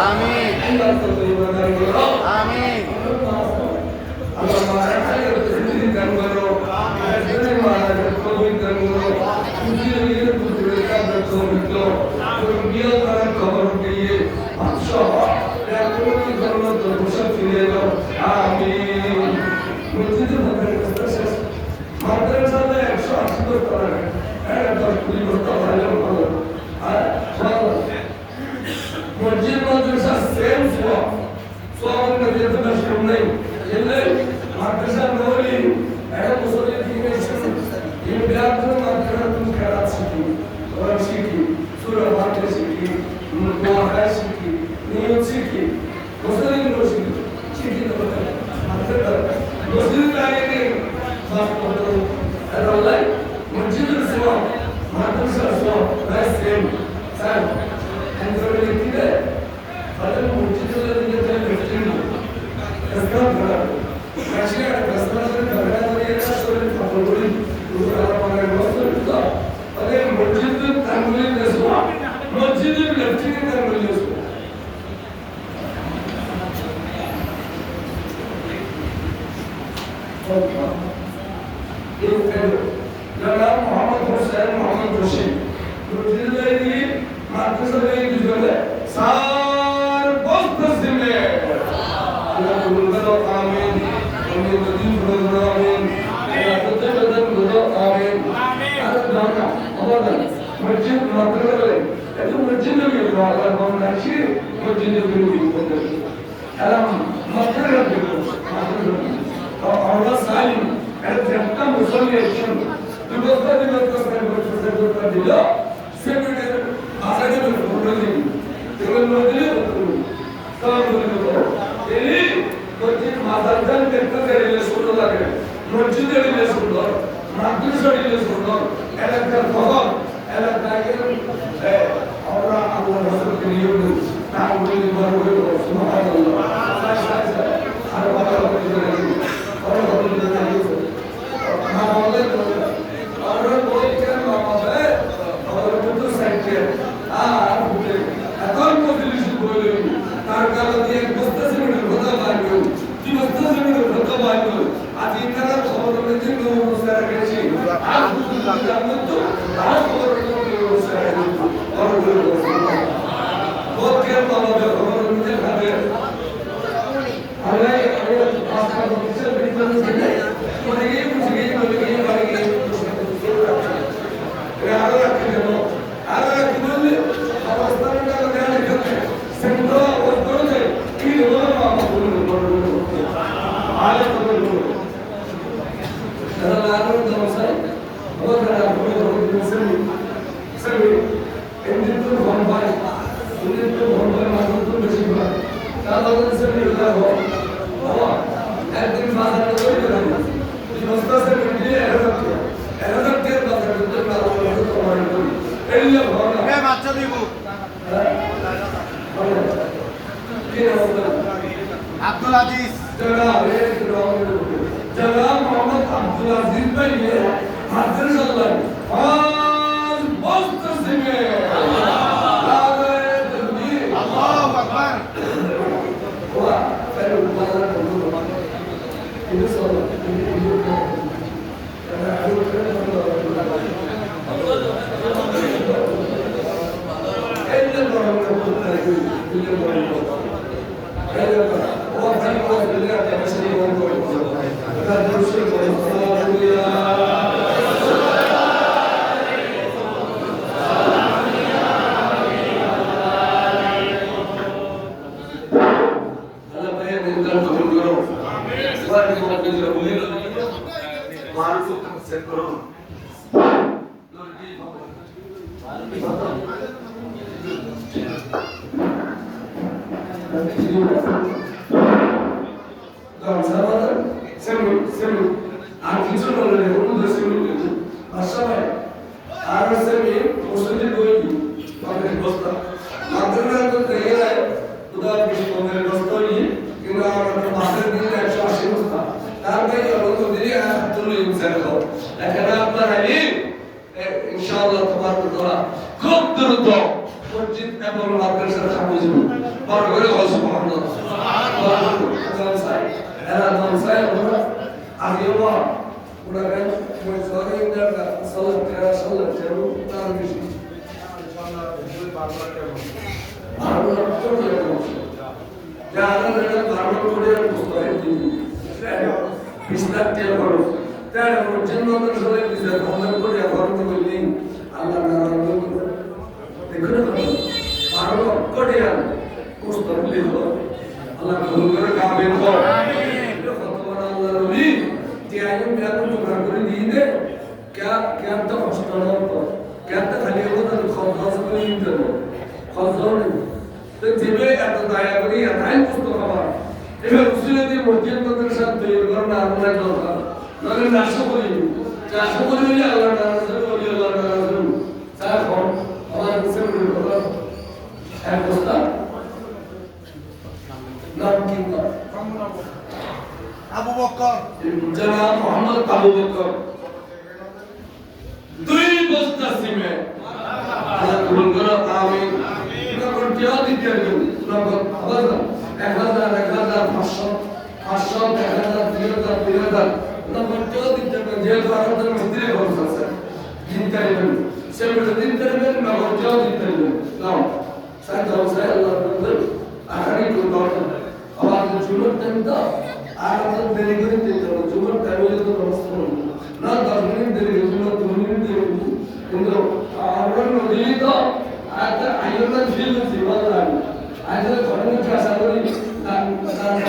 আমিন আমিন মসজিদ মাদ্রাসা সেম সওয়াব সওয়াবের মধ্যে তো কম নেই এলে মাদ্রাসা নলি এটা মুসলিম ডিফিনেশন এই বিরাদর মাদ্রাসা তুমি কেরাত শিখি কোরআন শিখি সূরা ফাতিহা শিখি দোয়া শিখি নিয়ত শিখি মুসলিম শিখি শিখি তো মাদ্রাসা মুসলিম লাগে বাপ করতে এটা হলো মসজিদের সওয়াব মাদ্রাসার সওয়াব সেম স্যার Android লিখতে তাহলে মসজিদের দিকে তাহলে ফিফটিন এসকাপ করা কাছে রাস্তাতে ধরা ধরে এটা সরে ফটো করি পুরো আমাদের বস্তু তো তাহলে মসজিদের তাঙ্গুলি দেশো মসজিদের লেফটিনে তাঙ্গুলি দেশো এই যারা মোহাম্মদ হোসেন মোহাম্মদ রশিদ মসজিদের দিয়ে মাদ্রাসা থেকে দুজনে সার বস্তসিমে আল্লাহ কবুল করো আমিন আমি মদিন করো আমিন আল্লাহ ততবাদন করো আমিন আর দানা আমাদের মসজিদ মাদ্রাসা এত মসজিদে গেল আল্লাহ কোন রাখি মসজিদে গেল আলাম মাদ্রাসা গেল আল্লাহ সালিম এর একটা মুসলিম একজন দুবস্তা দিবস্তা দিল সেমিনে আসাকে বলে দিই এগুলো নদীলে সব বলে এই মসজিদ মাদ্রাসার দেখতে গেলে সুন্দর লাগে মসজিদে গেলে সুন্দর মাদ্রাসা গেলে সুন্দর এলাকার খবর এলাকাকে আমরা আল্লাহ রাসূলকে নিয়ে নাম বলে বলে সুবহানাল্লাহ আর কথা বলে আর কথা বলে না বলে আমরা বলি কেন আমাদের আর এখন মজলিস বলে তার কাছে দিয়ে মুস্তাসিমের কথা বানিও কি মুস্তাসিমের কথা বানিও আজ এখানে খবর পেয়েছি নৌ মুস্তারা গেছি আর জানো তো আর খবর পেয়েছি মুস্তারা গেছি আর বহুত কে বাবা খবর নিতে খাবে আল্লাহ আজকে বলছে বিপদ থেকে মানে এই বুঝে গিয়ে বলে গিয়ে বাড়ি গিয়ে আর রাখতে দেবো আর রাখতে বললে অবস্থানটা ধ্যান রাখতে সেন্দ্র করতে কি হলো বাবা বলুন আলে তো বলুন তাহলে আর তো মশাই ওরা বলুন সবই এমনি তো ভনভাই উনি তো ভনভাই মানুষ তো বেশি ভাই তাহলে সবই হলো বাবা একদিন বাজারে চলে গেলাম এই রাস্তা से मिलिए এরকম কে বাজারে তো আলো তো আমার এই ভাবনা এ বাচ্চা দিব আব্দুল আজিজ जनाब मोहम्मद अब्दुल अजीज भाई ये माद्रासा और बहुत से में আল্লাহু আকবার हुआ फिर बाजार ini soal ইনশাআল্লাহ তোমার দ্বারা খুব দ্রুত মসজিদ এবং মাদ্রাসার দিন বড় করে বল সুবহানাল্লাহ এরা নাম সাহেব আগে ওরা কেন ওই সরে ইন্দার সালাত করা সালাত করো তার বেশি ভালো করে যারা এটা ভালো করে বুঝতে দিন বিস্তার দিয়ে করো তার জন্মের সময় বিস্তার ভালো করে করতে বললেন আল্লাহ নারায়ণ দেখুন ভালো করে বুঝতে বললেন আল্লাহ ভালো করে কামেল কর আমিন কত বড় আল্লাহর ওলি যে আইন ব্যাপক জোগাড় করে দিয়ে দে क्या तो हॉस्पिटल पर क्या तो खाली वो तो खौफ से नहीं करना खौफ नहीं तो जिबे आता दाया करी आता है पुस्तक हमारा এবার উসিলে দিয়ে মসজিদ মাদ্রাসা তৈরি করার আল্লাহ দরকার নালে নাশো করি নাশো করি হলে আল্লাহ নারাজ হবে আল্লাহ নারাজ হবে স্যার কোন আমার মুসলিম বলা এক বস্তা নাম কি আবু বকর জনাব মোহাম্মদ আবু বকর দুই বস্তা সিমেন্ট আল্লাহ কবুল করো আমিন নগর টিয়া দিতে হবে নগর আবার 1000 500 2000 নগর টিয়া দিতে হবে যে ভারতের মন্দিরে খরচ আছে দিন করিবেন সেগুলো দিন করিবেন নগর টিয়া দিতে হবে নাও সাইদা হোসেন আল্লাহ বলেন আখারি কোন দরকার আবার জুমার টাইম তো আর আমাদের দেরি করে দিতে হবে জুমার টাইমে তো ব্যবস্থা না 10 মিনিট দেরি জুমার 2 মিনিট দেরি কিন্তু আমরা নদী তো আজ আইয়না ফিল জীবন লাগে আজ ঘটনা কি আশা করি তার সাথে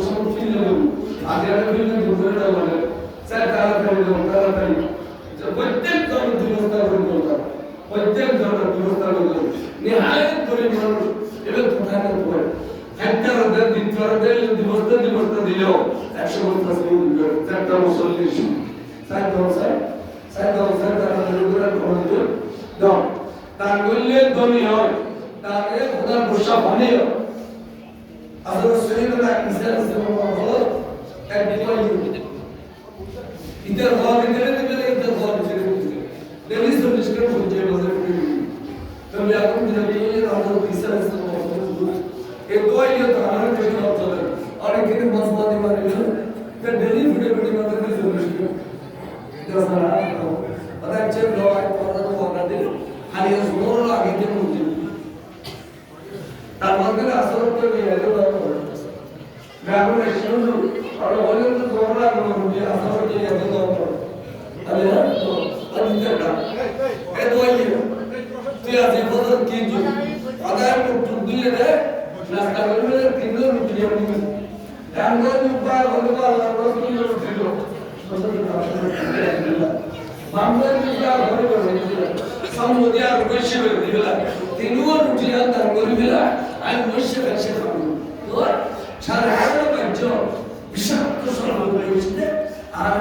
সব ফিল হবে আজ এর ফিল দুপুরে না বলে স্যার তাড়াতাড়ি প্রত্যেক জন দুরস্তা করতে প্রত্যেক জন দুরস্তা করতে নিহায়ত পরিমাণ এবার কোথায় না পড়ে একটা রোদের দ্বিতীয় রোদের দিবসটা দিলেও 100 বছর দিবে চারটা মুসল্লি সাইদ হোসেন তারা রোদের কোন দাও তার বললে দমি হয় তারে খোদার বর্ষা পানি হয় আদর শরীরে ইসলাম হলো এক বিপদ ইতার ভাব ইতারে দিলে ইতার ভাব ছেড়ে দিতে দেবী সলিস্কার হচ্ছে বাজার করে তবে এখন যদি আদর ইসলাম এই দোয়াই তো আমার কাছে চলে অনেক দিন মসবাদি মানে তো ডেলি ভিডিও মানে সলিস্কার দশরা পতা চেক দোয়াই পতা তো আমরা দিল খালি জোর লাগে যে মুজি তার মধ্যে আসর করে এলো গ্রামের শুরু আর বলে তো জোর লাগে মুজি আসর করে এলো আরে তো আদিটা এ দোয়াই তুই আজ বদল কি দি আদায় মুক্ত দিয়ে রে রাস্তা বলবে তিনজন মুক্তি আমি ডাঙ্গর মুপার হলো আল্লাহ রাসূল দিল বাংলার মিডিয়া ঘরে ঘরে সামুদিয়া রুশে দিলা তিনও রুটিয়া ডাঙ্গর দিলা আই রুশে রুশে তো সারা হাজার বাজ্য বিষাক্ত সর্ব হয়েছে আর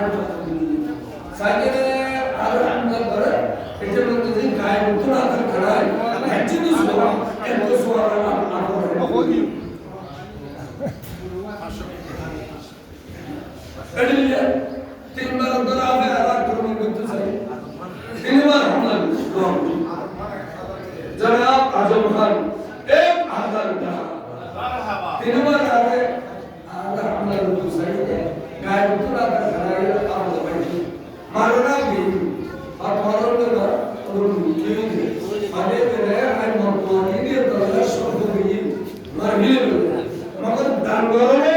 সাইকেলে আর আমরা করে এটা মধ্যে যে গায় উত্তর আধার করায় একদিনই সোয়া এত সোয়া আমরা এডিলিয়া তিনবার ধরা হবে আর আক্রমণ করতে চাই তিনবার হামলা করতে জনাব আজম খান 1000 টাকা তিনবার আগে আমরা হামলা করতে চাই গায় উত্তর আধার করায় আমরা বাইরে মারনা भी और मारो ना और क्यों आने तेरे आई मत ये तो शब्द भी मार मिले मगर दानगरो ने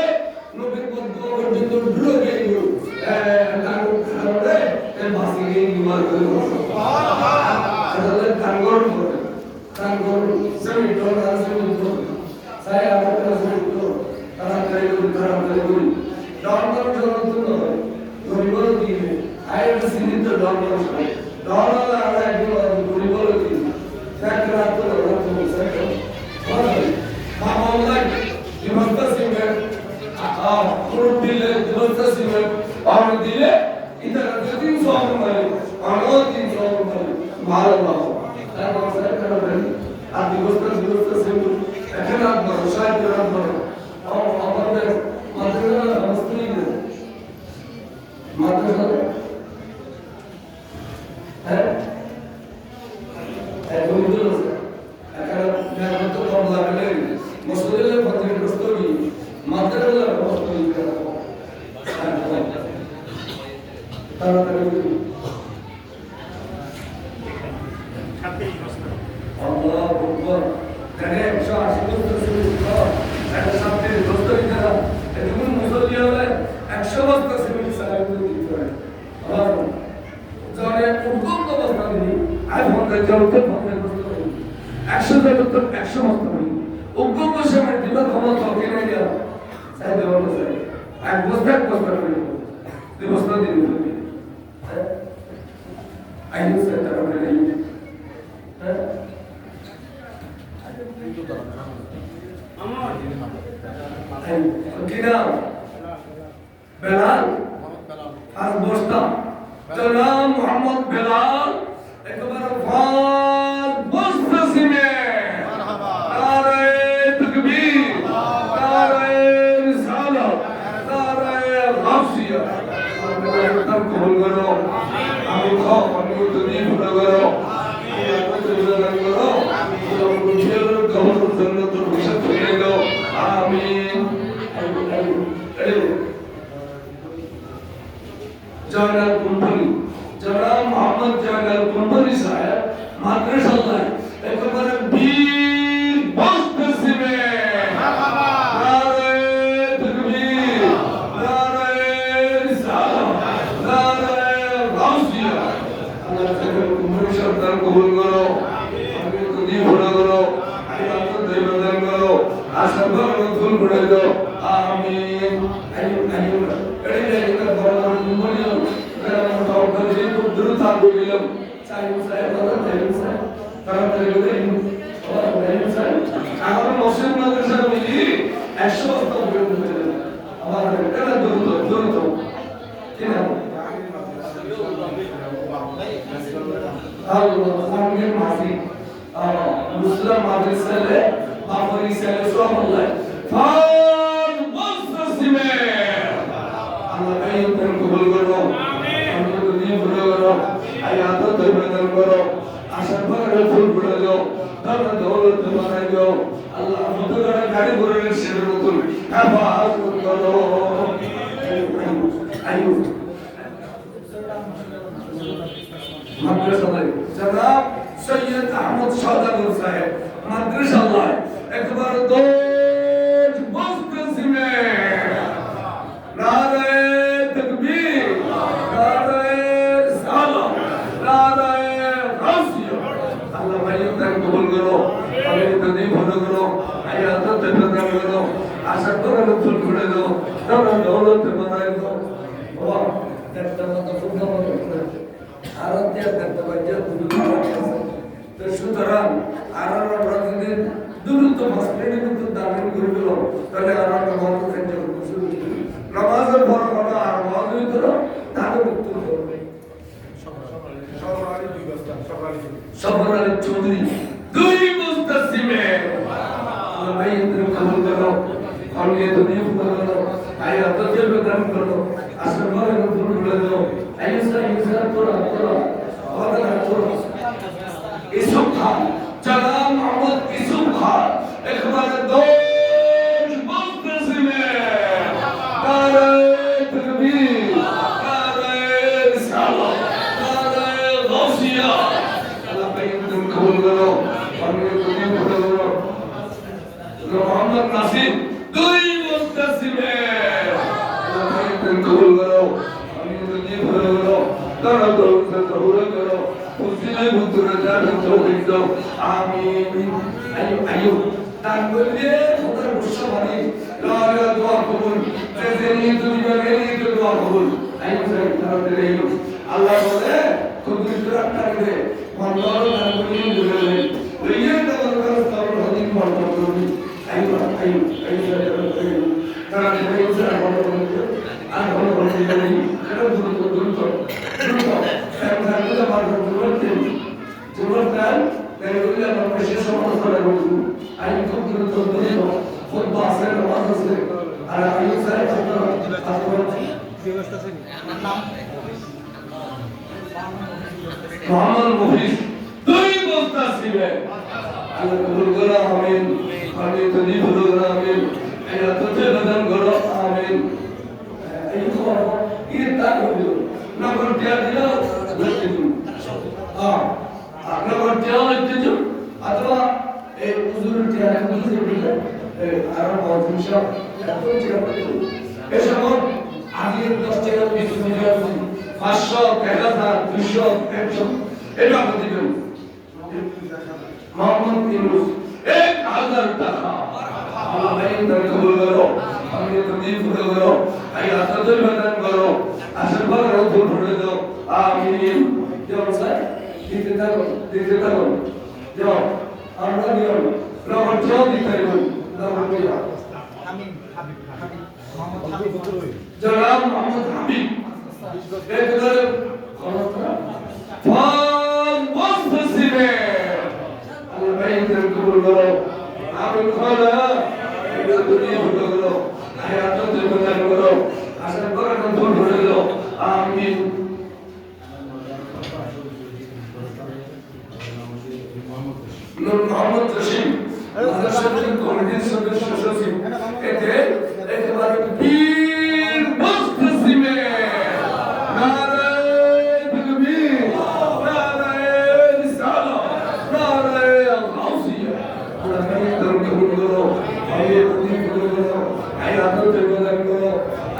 नो भी को जिंदो ढुलो गई हो दानो खारे ए बासी गई मार को सुभान अल्लाह दानगरो सभी डोला से तो saya आपका से तो करा करे दानगरो जो तो गरीबों की I have seen the dollars. Dollar are like the that to the second. Mama like you must have seen it. Fruit delay, you must have seen it. Or delay, either the things of the money or all things of the money. Mahallah. That was that kind of thing. And the Gustas symbol. I cannot know. Shai cannot know. Oh, our mother was three. Mother. এখন তো এখন তো কম লাগলে কি নাম বেলাল আর বস্তা জনাব মোহাম্মদ বেলাল একবার ফাল বস্তাছি মে নারে তাকবীর নারে রিসালাত নারে গাউসিয়া তার কবুল করো আমি খাও আমি তুমি ভুলে করো जयलाल कुंभली जनाब मोहम्मद जयलाल कुंभली साहब माद्रासा एक बार बीर बस्त सिमे नारे तकबीर नारे रिसालत नारे गाउसिया अल्लाह ताला कुंभली शब्द कबूल करो हमें तो दी भला करो अल्लाह तो दे बदल करो आशा भरो फूल बढ़ा दो आमीन आयो आयो एड़े एड़े बड़ा कुंभली dulu tak bilang saya orang saya kalau terlalu orang saya kalau muslim madrasah ini esok tak boleh awak kena dulu kena Allah kami masih muslim madrasah le bapari saya suamullah fal mustasime Allah kaya terkabul karo आयात तैबदन करो आशा पर फूल फुला दो धन दौलत बनाए दो अल्लाह मुतगर गाड़ी बुरे से रुकुल आवाज करो आयु madrasah जनाब सैयद अहमद शाहजाद साहब madrasah एक बार दो मुस्तसिम नारे तकबीर नारे कबूल करो हमें तदी भलो करो आयात तैबदन करो आशा पर फूल फुले दो धन दौलत बनाए दो वाह देखता तो सुनता आराध्य करता बच्चा तो সুতরাং আরার প্রতিদিন দ্রুত মাসপেনে কিন্তু দান করে দিল তাহলে আরার মত থেকে শুরু নামাজের পর কোনো আর ওয়াজ হইতো দান মুক্ত করবে সবর আলী চৌধুরী দুই মুস্তাসিমে আল্লাহ ইন্দ্র কবুল করো আমি তো নিয়ম করো আয়াত জেবে দান করো আসমানে ফুল ফুলে দাও আইসা ইসা তোরা ওয়াদা করো ইসুফ খান জনাব মোহাম্মদ ইসুফ খান একবার দোষ মুস্তাসিমে নারে তাকবীর নারে রিসালাত নারে গাউসিয়া कबूल करो हमें तुझे भूल करो मोहम्मद नासिर दुई मुस्तसिम हमें तुम कबूल करो हमें तुझे भूल करो तारा दौर से कबूल करो उसीने बुद्ध जान तौफीक दो आमीन आयो आयो तान बोलिए खुदा मुशफानी ला ला दुआ कबूल जैसे नहीं दुनिया में नहीं तो दुआ कबूल आयो सर तारा तेरे अल्लाह बोले खुद दूसरा कर दे Mandaru dan begini juga lain. Lihat kalau kalau tahu hadis mandaru ini, ayo. Karena kita itu ada mandaru itu, ada mandaru ini. Kalau dulu. Saya itu mandaru dulu kan. Dari dulu yang masih sama sekali dulu. Ayo dulu. Khud bahasa nama saya. Ayo saya Mohammad मुफीस दुई मुस्तासिम अल्लाह कबूल करो आमीन हमें तुझे भूल करो आमीन या तुझे बदन करो आमीन ये तार हो ना कर दिया लगते तुम हां ना कर दिया लगते तुम अथवा ए हुजूर दिया लगते तुम आराम बहुत इंशाअल्लाह तो चिरा ऐसा हो आगे 10 টাকা 20 টাকা 500 1000 200 100 এটা আপনি দিবেন মোহাম্মদ ইউনুস 1000 টাকা আল্লাহ ইনদার কবুল করো আমি তুমি পুরো করো আল্লাহ তাদের বদান করো আশীর্বাদ রসুল ভরে দাও আমিন যাও স্যার দিতে থাকো যাও আমরা নিয়ম লবণ দিতে থাকো লবণ জনাব মোহাম্মদ হাবিব একদম ফান মুসলিমে আল্লাহ ভাইদের কবুল করো আমিন খালা এটা দুনিয়া ভালো করো হায়াত জীবন করো আশা করা কবুল করে দাও আমিন নূর মোহাম্মদ রশিদ মাদ্রাসার কমিটির সদস্য সচিব এতে একেবারে বীর মুস্তাসিমে নারায়ে তাকবীর নারায়ে রিসালাত নারায়ে গাউসিয়া আল্লাহ ভাইদের কবুল করো ভাইয়ের প্রতি কবুল করো হায়াত জীবন করো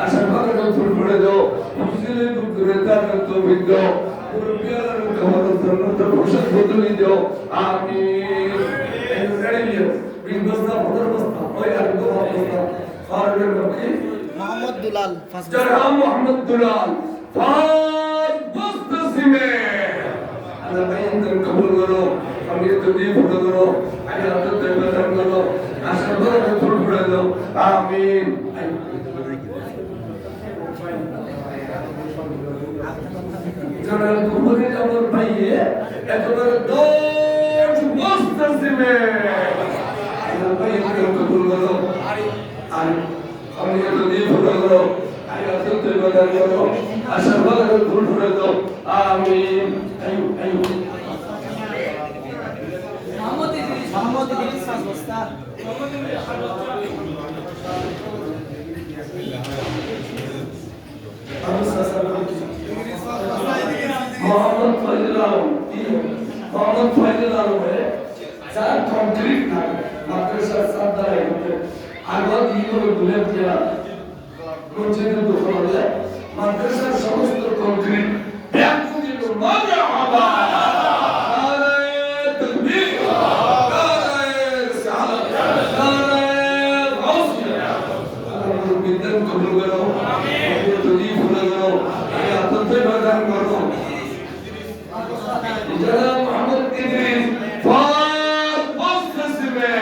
আশা করা কবুল করে দাও মুসলিম করে তার তৌফিক দাও পুরো কবরের জন্য তো বসত বদলি দাও আমিন মোহাম্মদ দুলাল জনাব মোহাম্মদ দুলাল ফান মুস্তাসিমে আল্লাহ ভাইদের কবুল করো আমি তুমি ফুল করো হায়াত জীবন করো আশা করা কবুল করে দাও আমিন জনাব মুহাম্মদ আমার ভাইয়ে একেবারে দশ মুস্তাসিমে আল্লাহ ভাইদের কবুল করো আর আমি তুমি ফুল করো হায়াত জীবন করো আশা করা কবুল করে দাও আমিন আয়ু আয়ু মোহাম্মদ ইদ্রিস বস্তা मोहम्मद फैजल आलम मोहम्मद फैजल आलम है चार कंक्रीट ना माद्रासा सादा है आगत इको दुले किया मस्जिद दुकान है माद्रासा समस्त कंक्रीट एक दिन मरहबा नारे तकबीर नारे रिसालत नारे गौसिया अल्लाह बिदन कबूल करो आमीन तुझी फूल करो हायात जीवन करो जनाब मोहम्मद इद्रिस फान मुस्तासिमे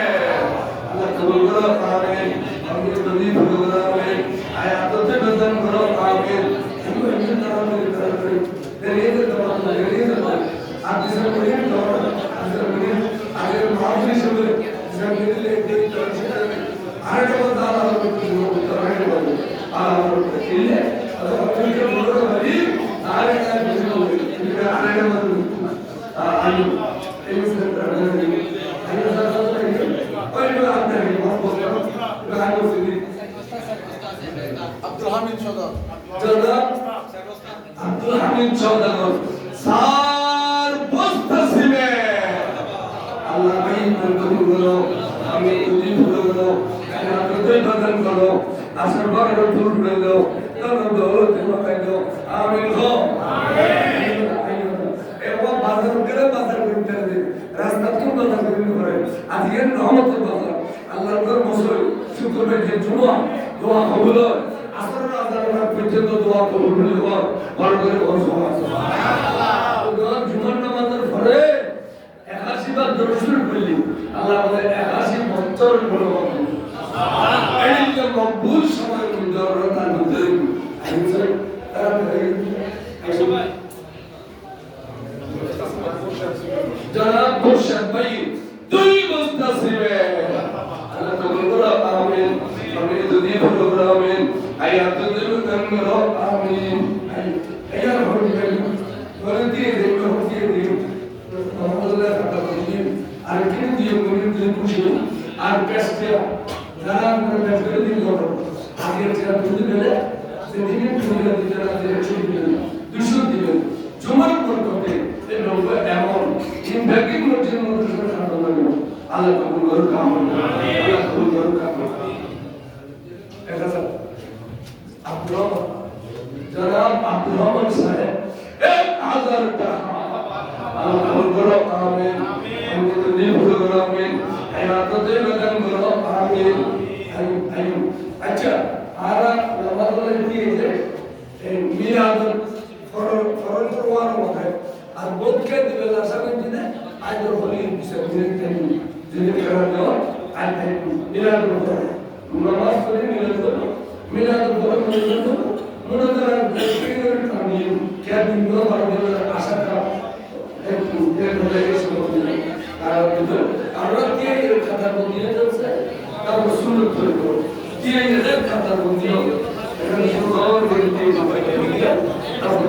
अल्लाह कबूल करो आमीन आमीन तुझी फूल करो आमीन हायात जीवन करो आमीन आप जिसे पढ़िए तो आगे माफी से जमीन लेके आगे बता रहा हूँ तो आगे बोलो इल्ले अगर के बोलो भाई आगे का बोलो आगे बोलो आलू एक से आगे और जो आपने बहुत बोला आगे से আব্দুল হামিদ সদর जनाब আব্দুল হামিদ সওদাগর সার মুস্তাসিমে আল্লাহ ভাই কবুল করো আমি তুমি ফুল করো হায়াত জীবন করো আশার বাগান ফুল করে দাও তার দৌলত মাকাই দাও আমিন গো আমিন এবং বাজার করে বাজার করতে হবে রাস্তা কোন বাজার করতে পারে আজকে রহমতের বাজার আল্লাহর ঘর মুসলিম শুক্রবার যে জুমা দোয়া কবুল হয় আসরের আজানের পর্যন্ত দোয়া কবুল হওয়ার বড় করে সুবহানাল্লাহ সুবহানাল্লাহ জুমার নামাজের পরে 81 বার দরুদ শরীফ পড়লি আল্লাহ বলে 81 বছর বড় সুবহানাল্লাহ এই যে মকবুল সময় জরুরত আছে আইছে তারা সবাই জনাব মুর্শিদ ভাই দুই মুস্তাসিমে আল্লাহ কবুল করো আমিন আমিন দুই ফুল করো আমিন হায়াত জীবন করো আমিন আয়া হরি বলে দিয়ে দেখো দিয়ে দিও আল্লাহ কথা বলি আর কি দিয়ে মনে দিয়ে খুশি আর পেস্টে যারা আমরা পেস্টে দিন করো আগে যেটা দুধ গেলে সেদিকে তুমি দিতে না যে ছুটি দিবেন 200 দিবেন জমার করতে এই লোক এমন ইনভেস্টিং করতে মধ্যে খাটো লাগে আল্লাহ কবুল করুন কাম আল্লাহ কবুল করুন কাম এটা স্যার আব্দুল জনাব আব্দুল রহমান সাহেব 1000 টাকা আল্লাহ কবুল করো আমিন আমি তো দিন ভুল করো আমিন হায়াত জীবন করো আমিন আমিন আচ্ছা আর নামাজ বলে দিয়ে যে এই মিলাদ ফরজ করওয়ার মধ্যে আর বোধকে দিবে লাসাবেন দিনে আইদর হলি বিষয় দিনে যিনি করার জন্য আই মিলাদ করতে নামাজ পড়ে মিলাদ পড়ে মনে করেন আমি কেদিন ভারতের আশাটা একটু হয়ে গেছে আর আমরা কে খাতার বন্দি হয়েছে তারপর সুন্দর করে কে খাতার বন্দি হবে এখানে সুন্দর করে তারপর